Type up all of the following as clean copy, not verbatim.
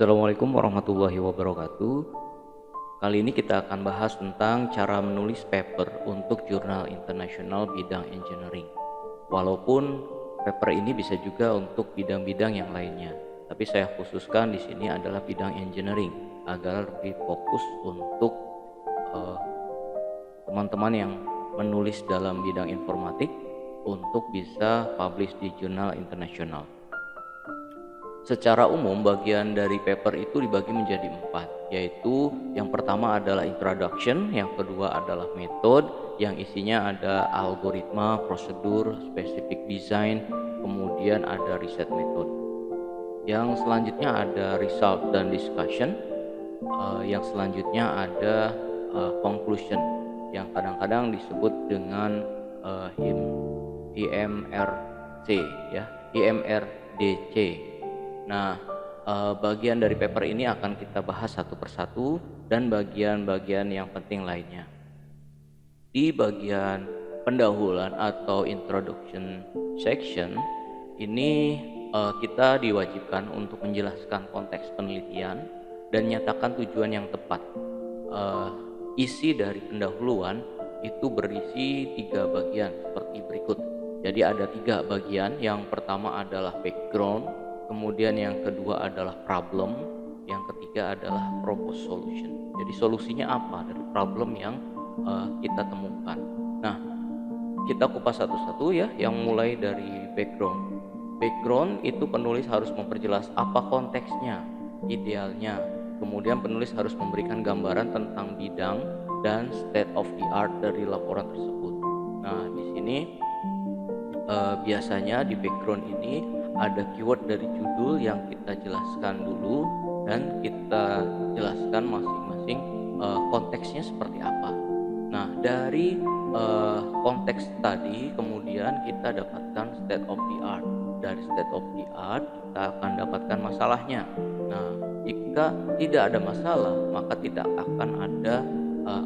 Assalamualaikum warahmatullahi wabarakatuh. Kali ini kita akan bahas tentang cara menulis paper untuk jurnal internasional bidang engineering. Walaupun paper ini bisa juga untuk bidang-bidang yang lainnya, tapi saya khususkan di sini adalah bidang engineering agar lebih fokus untuk eh, teman-teman yang menulis dalam bidang informatik untuk bisa publish di jurnal internasional. Secara umum bagian dari paper itu dibagi menjadi 4, yaitu yang pertama adalah introduction, yang kedua adalah method, yang isinya ada algoritma, prosedur, specific design, kemudian ada riset method. Yang selanjutnya ada result dan discussion, yang selanjutnya ada conclusion, yang kadang-kadang disebut dengan IMRC ya, IMRDC. Nah, bagian dari paper ini akan kita bahas satu persatu dan bagian-bagian yang penting lainnya. Di bagian pendahuluan atau introduction section ini kita diwajibkan untuk menjelaskan konteks penelitian dan nyatakan tujuan yang tepat. Isi dari pendahuluan itu berisi 3 bagian seperti berikut. Jadi ada 3 bagian. Yang pertama adalah background, kemudian yang kedua adalah problem, yang ketiga adalah propose solution. Jadi solusinya apa dari problem yang kita temukan. Nah, kita kupas satu-satu ya, yang mulai dari background. Background itu penulis harus memperjelas apa konteksnya, idealnya. Kemudian penulis harus memberikan gambaran tentang bidang dan state of the art dari laporan tersebut. Nah, di sini biasanya di background ini ada keyword dari judul yang kita jelaskan dulu dan kita jelaskan masing-masing konteksnya seperti apa. Nah, dari konteks tadi kemudian kita dapatkan state of the art. Dari state of the art kita akan dapatkan masalahnya. Nah, jika tidak ada masalah maka tidak akan ada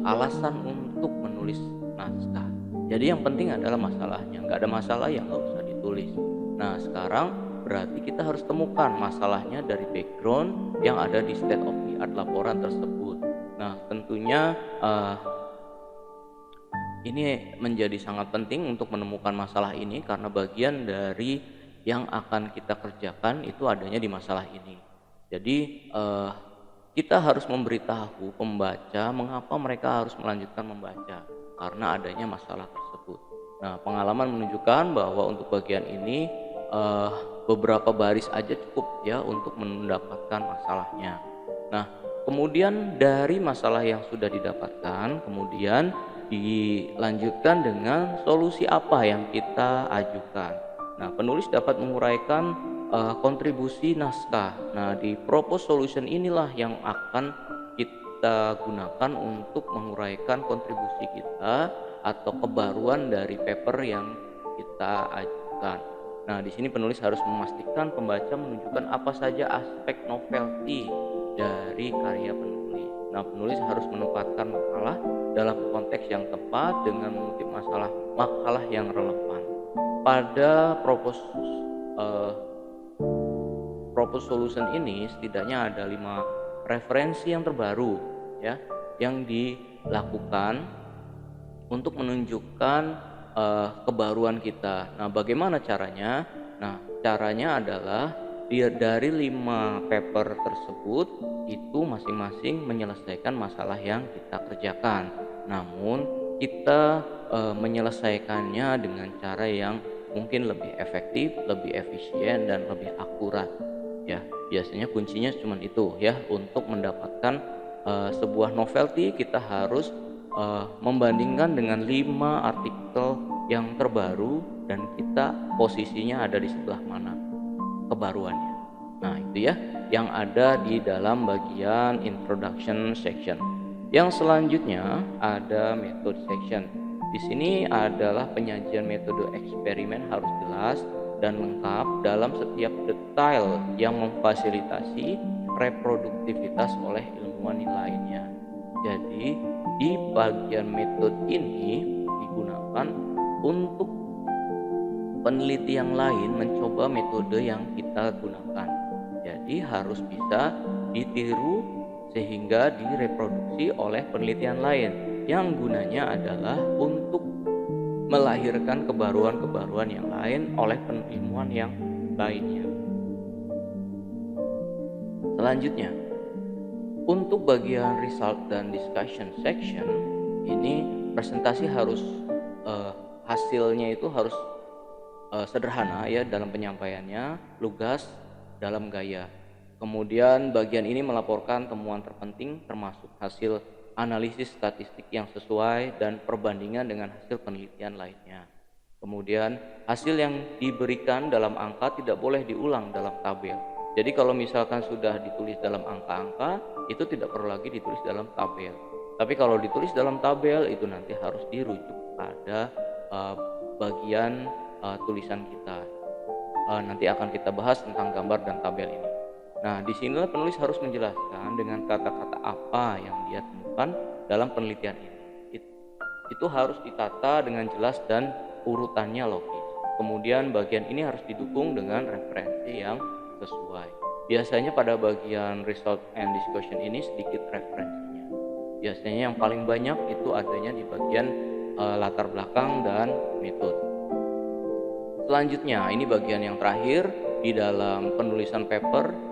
alasan untuk menulis naskah. Jadi yang penting adalah masalahnya. Nggak ada masalah ya nggak usah ditulis. Nah, sekarang berarti kita harus temukan masalahnya dari background yang ada di state of the art laporan tersebut. Nah, tentunya ini menjadi sangat penting untuk menemukan masalah ini karena bagian dari yang akan kita kerjakan itu adanya di masalah ini. Jadi kita harus memberitahu pembaca mengapa mereka harus melanjutkan membaca karena adanya masalah tersebut. Nah, pengalaman menunjukkan bahwa untuk bagian ini beberapa baris aja cukup ya untuk mendapatkan masalahnya. Nah, kemudian dari masalah yang sudah didapatkan, kemudian dilanjutkan dengan solusi apa yang kita ajukan. Nah, penulis dapat menguraikan kontribusi naskah. Nah, di propose solution inilah yang akan kita gunakan untuk menguraikan kontribusi kita atau kebaruan dari paper yang kita ajukan. Nah, di sini penulis harus memastikan pembaca menunjukkan apa saja aspek novelty dari karya penulis. Nah, penulis harus menempatkan makalah dalam konteks yang tepat dengan mengutip makalah yang relevan. Pada propose solution ini setidaknya ada 5 referensi yang terbaru ya yang dilakukan untuk menunjukkan kebaruan kita. Nah, bagaimana caranya? Nah, caranya adalah dari 5 paper tersebut itu masing-masing menyelesaikan masalah yang kita kerjakan. Namun kita menyelesaikannya dengan cara yang mungkin lebih efektif, lebih efisien dan lebih akurat. Ya, biasanya kuncinya cuma itu ya. Untuk mendapatkan sebuah novelty kita harus membandingkan dengan 5 artikel yang terbaru dan kita posisinya ada di sebelah mana kebaruannya. Nah, itu ya yang ada di dalam bagian introduction section. Yang selanjutnya ada method section. Di sini adalah penyajian metode eksperimen harus jelas dan lengkap dalam setiap detail yang memfasilitasi reproduktivitas oleh ilmuwan lainnya. Jadi di bagian metode ini digunakan untuk peneliti yang lain mencoba metode yang kita gunakan. Jadi harus bisa ditiru sehingga direproduksi oleh penelitian lain yang gunanya adalah untuk melahirkan kebaruan-kebaruan yang lain oleh penilmuan yang lainnya. Selanjutnya, untuk bagian result dan discussion section, ini presentasi harus hasilnya itu harus sederhana ya dalam penyampaiannya, lugas dalam gaya. Kemudian bagian ini melaporkan temuan terpenting termasuk hasil analisis statistik yang sesuai dan perbandingan dengan hasil penelitian lainnya. Kemudian hasil yang diberikan dalam angka tidak boleh diulang dalam tabel. Jadi kalau misalkan sudah ditulis dalam angka-angka, itu tidak perlu lagi ditulis dalam tabel. Tapi kalau ditulis dalam tabel itu nanti harus dirujuk pada bagian tulisan kita. Nanti akan kita bahas tentang gambar dan tabel ini. Nah, disinilah penulis harus menjelaskan dengan kata-kata apa yang dia temukan dalam penelitian ini. Itu harus ditata dengan jelas dan urutannya logis. Kemudian bagian ini harus didukung dengan referensi yang sesuai. Biasanya pada bagian result and discussion ini sedikit referensinya. Biasanya yang paling banyak itu adanya di bagian latar belakang dan metode. Selanjutnya, ini bagian yang terakhir di dalam penulisan paper.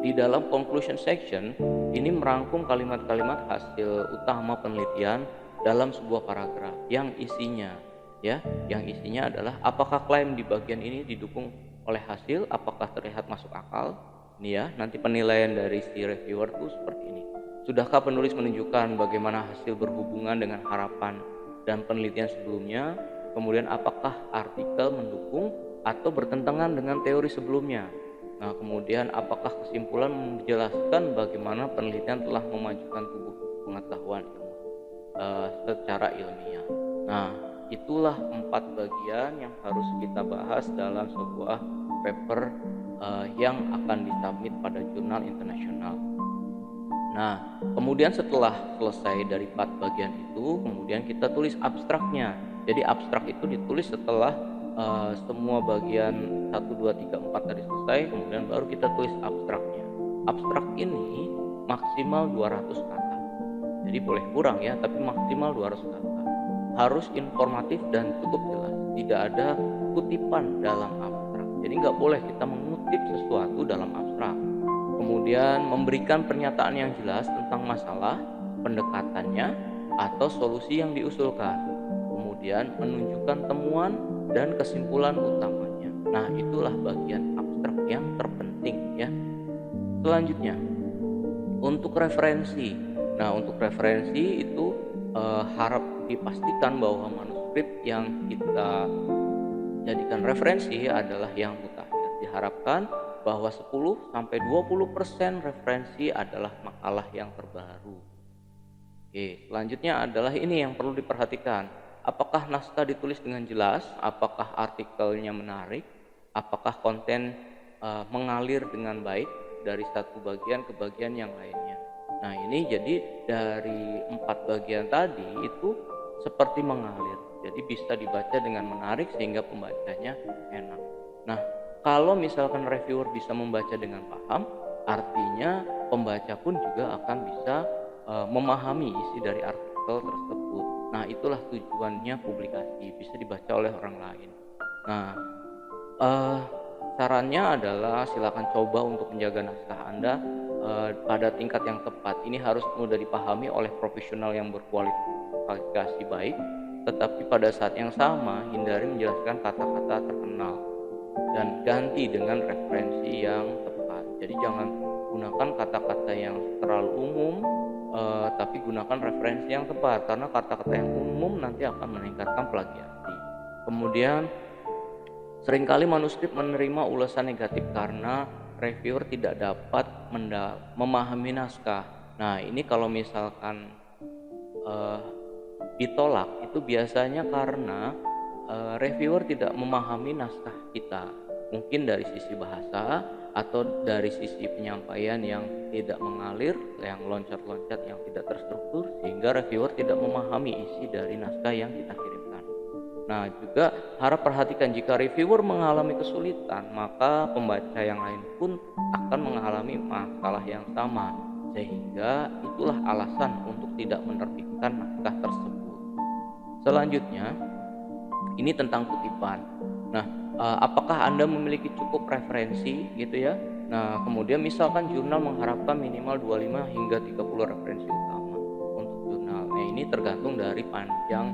Di dalam conclusion section ini merangkum kalimat-kalimat hasil utama penelitian dalam sebuah paragraf yang isinya adalah apakah klaim di bagian ini didukung oleh hasil, apakah terlihat masuk akal. Ini ya, nanti penilaian dari si reviewer tuh seperti ini. Sudahkah penulis menunjukkan bagaimana hasil berhubungan dengan harapan dan penelitian sebelumnya? Kemudian apakah artikel mendukung atau bertentangan dengan teori sebelumnya? Nah, kemudian apakah kesimpulan menjelaskan bagaimana penelitian telah memajukan tubuh pengetahuan ilmu secara ilmiah. Nah, itulah 4 bagian yang harus kita bahas dalam sebuah paper yang akan disubmit pada jurnal internasional. Nah, kemudian setelah selesai dari 4 bagian itu, kemudian kita tulis abstraknya. Jadi abstrak itu ditulis setelah semua bagian 1, 2, 3, 4 tadi selesai, kemudian baru kita tulis abstraknya. Abstrak ini maksimal 200 kata. Jadi boleh kurang ya, tapi maksimal 200 kata. Harus informatif dan cukup jelas. Tidak ada kutipan dalam abstrak. Jadi nggak boleh kita mengutip sesuatu dalam abstrak. Kemudian memberikan pernyataan yang jelas tentang masalah, pendekatannya, atau solusi yang diusulkan. Kemudian menunjukkan temuan dan kesimpulan utamanya. Nah, itulah bagian abstrak yang terpenting ya. Selanjutnya, untuk referensi. Nah, untuk referensi itu harap dipastikan bahwa manuskrip yang kita jadikan referensi adalah yang mutakhir. Diharapkan bahwa 10-20% referensi adalah makalah yang terbaru. Oke, selanjutnya adalah ini yang perlu diperhatikan. Apakah naskah ditulis dengan jelas? Apakah artikelnya menarik? Apakah konten mengalir dengan baik dari satu bagian ke bagian yang lainnya? Nah, ini jadi dari 4 bagian tadi itu seperti mengalir. Jadi bisa dibaca dengan menarik sehingga pembacanya enak. Nah, kalau misalkan reviewer bisa membaca dengan paham, artinya pembaca pun juga akan bisa memahami isi dari artikel tersebut. Nah, itulah tujuannya publikasi, bisa dibaca oleh orang lain. Nah, sarannya adalah silakan coba untuk menjaga naskah Anda pada tingkat yang tepat. Ini harus mudah dipahami oleh profesional yang berkualifikasi baik, tetapi pada saat yang sama hindari menjelaskan kata-kata terkenal dan ganti dengan referensi yang tepat. Jadi jangan gunakan kata-kata yang terlalu umum, tapi gunakan referensi yang tepat, karena kata-kata yang umum nanti akan meningkatkan plagiasi. Kemudian seringkali manuskrip menerima ulasan negatif karena reviewer tidak dapat memahami naskah. Nah, ini kalau misalkan ditolak itu biasanya karena reviewer tidak memahami naskah kita, mungkin dari sisi bahasa atau dari sisi penyampaian yang tidak mengalir, yang loncat-loncat, yang tidak terstruktur, sehingga reviewer tidak memahami isi dari naskah yang kita kirimkan. Nah, juga harap perhatikan jika reviewer mengalami kesulitan, maka pembaca yang lain pun akan mengalami masalah yang sama, sehingga itulah alasan untuk tidak menerbitkan naskah tersebut. Selanjutnya, ini tentang kutipan. Nah, apakah Anda memiliki cukup referensi gitu ya? Nah, kemudian misalkan jurnal mengharapkan minimal 25 hingga 30 referensi utama untuk jurnal. Nah, ini tergantung dari panjang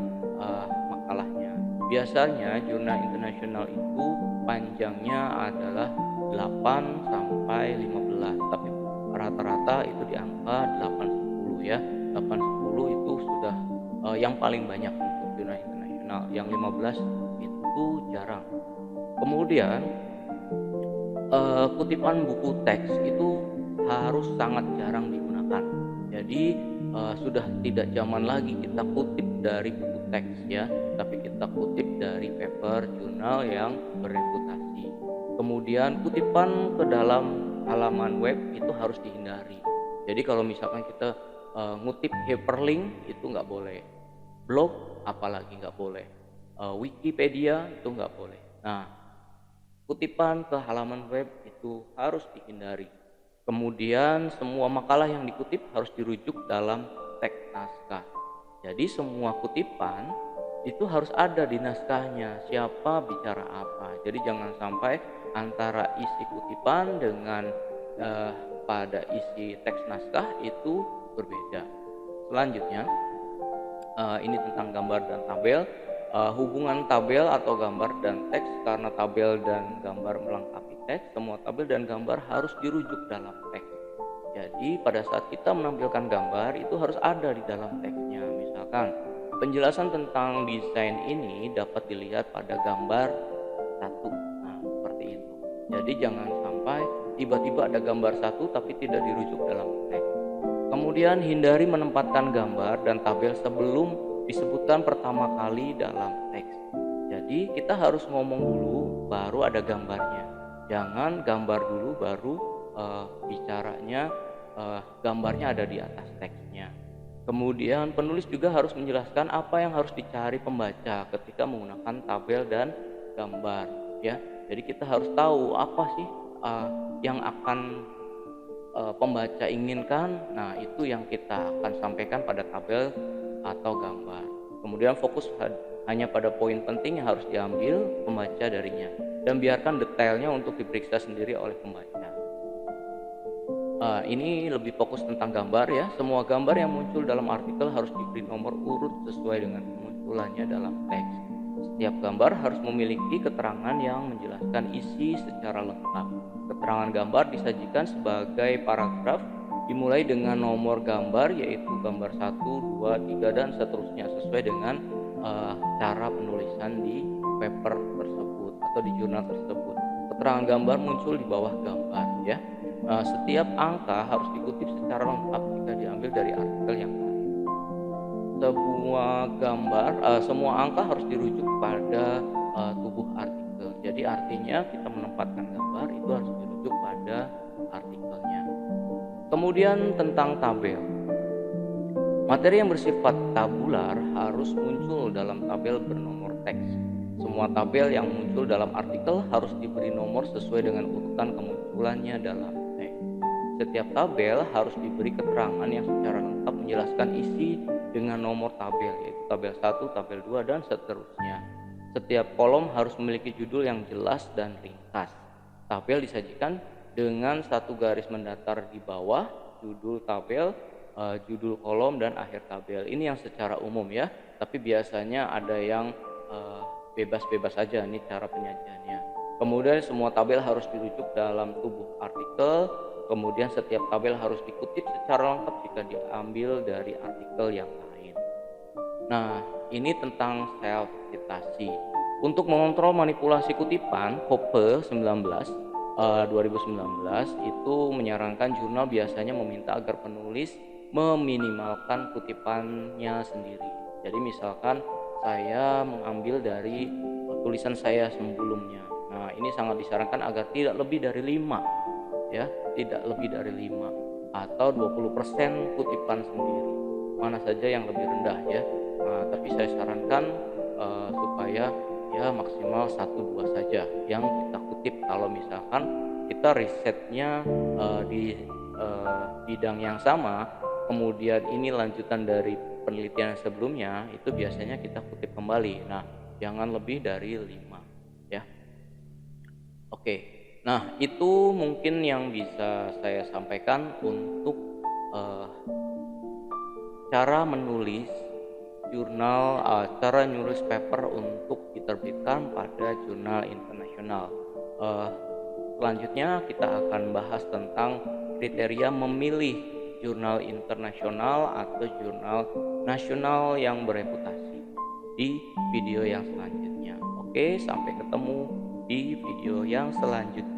makalahnya. Biasanya jurnal internasional itu panjangnya adalah 8 sampai 15, tapi rata-rata itu di angka 8-10 ya. 8-10 itu sudah yang paling banyak untuk jurnal internasional. Yang 15 itu jarang. Kemudian kutipan buku teks itu harus sangat jarang digunakan. Jadi sudah tidak zaman lagi kita kutip dari buku teks ya, tapi kita kutip dari paper jurnal yang bereputasi. Kemudian kutipan ke dalam halaman web itu harus dihindari. Jadi kalau misalkan kita ngutip hyperlink itu nggak boleh, blog apalagi nggak boleh, Wikipedia itu nggak boleh. Nah, kutipan ke halaman web itu harus dihindari. Kemudian semua makalah yang dikutip harus dirujuk dalam teks naskah. Jadi semua kutipan itu harus ada di naskahnya, siapa bicara apa. Jadi jangan sampai antara isi kutipan dengan pada isi teks naskah itu berbeda. Selanjutnya, ini tentang gambar dan tabel. Hubungan tabel atau gambar dan teks, karena tabel dan gambar melengkapi teks, semua tabel dan gambar harus dirujuk dalam teks. Jadi pada saat kita menampilkan gambar itu harus ada di dalam teksnya. Misalkan penjelasan tentang desain ini dapat dilihat pada gambar 1. Nah, seperti itu. Jadi jangan sampai tiba-tiba ada gambar 1 tapi tidak dirujuk dalam teks. Kemudian hindari menempatkan gambar dan tabel sebelum disebutkan pertama kali dalam teks. Jadi kita harus ngomong dulu baru ada gambarnya. Jangan gambar dulu baru bicaranya, gambarnya ada di atas teksnya. Kemudian penulis juga harus menjelaskan apa yang harus dicari pembaca ketika menggunakan tabel dan gambar ya. Jadi kita harus tahu apa sih yang akan pembaca inginkan. Nah, itu yang kita akan sampaikan pada tabel atau gambar. Kemudian fokus hanya pada poin penting yang harus diambil pembaca darinya, dan biarkan detailnya untuk diperiksa sendiri oleh pembaca. Ini lebih fokus tentang gambar ya. Semua gambar yang muncul dalam artikel harus diberi nomor urut sesuai dengan kemunculannya dalam teks. Setiap gambar harus memiliki keterangan yang menjelaskan isi secara lengkap. Keterangan gambar disajikan sebagai paragraf dimulai dengan nomor gambar, yaitu gambar 1, 2, 3 dan seterusnya sesuai dengan cara penulisan di paper tersebut atau di jurnal tersebut. Keterangan gambar muncul di bawah gambar ya. Setiap angka harus dikutip secara lengkap jika diambil dari artikel yang lain. Semua angka harus dirujuk pada tubuh artikel. Jadi artinya kita menempatkan gambar itu harus dirujuk pada artikelnya. Kemudian tentang tabel. Materi yang bersifat tabular harus muncul dalam tabel bernomor teks. Semua tabel yang muncul dalam artikel harus diberi nomor sesuai dengan urutan kemunculannya dalam teks. Setiap tabel harus diberi keterangan yang secara lengkap menjelaskan isi dengan nomor tabel, yaitu tabel 1, tabel 2 dan seterusnya. Setiap kolom harus memiliki judul yang jelas dan ringkas. Tabel disajikan dengan satu garis mendatar di bawah judul tabel, judul kolom dan akhir tabel. Ini yang secara umum ya, tapi biasanya ada yang bebas-bebas saja nih cara penyajiannya. Kemudian semua tabel harus dirujuk dalam tubuh artikel. Kemudian setiap tabel harus dikutip secara lengkap jika diambil dari artikel yang lain. Nah, ini tentang self citasi. Untuk mengontrol manipulasi kutipan, Hoppe 2019 itu menyarankan jurnal biasanya meminta agar penulis meminimalkan kutipannya sendiri. Jadi misalkan saya mengambil dari tulisan saya sebelumnya. Nah, ini sangat disarankan agar tidak lebih dari 5 ya, tidak lebih dari 5 atau 20% kutipan sendiri. Mana saja yang lebih rendah ya. Nah, tapi saya sarankan supaya ya maksimal satu dua saja yang kita kutip. Kalau misalkan kita risetnya di bidang yang sama, kemudian ini lanjutan dari penelitian sebelumnya, itu biasanya kita kutip kembali. Nah, jangan lebih dari 5 ya. Oke. Nah, itu mungkin yang bisa saya sampaikan untuk eh, cara menulis cara nulis paper untuk diterbitkan pada jurnal internasional. Eh, Selanjutnya kita akan bahas tentang kriteria memilih jurnal internasional atau jurnal nasional yang bereputasi di video yang selanjutnya. Oke, sampai ketemu di video yang selanjutnya.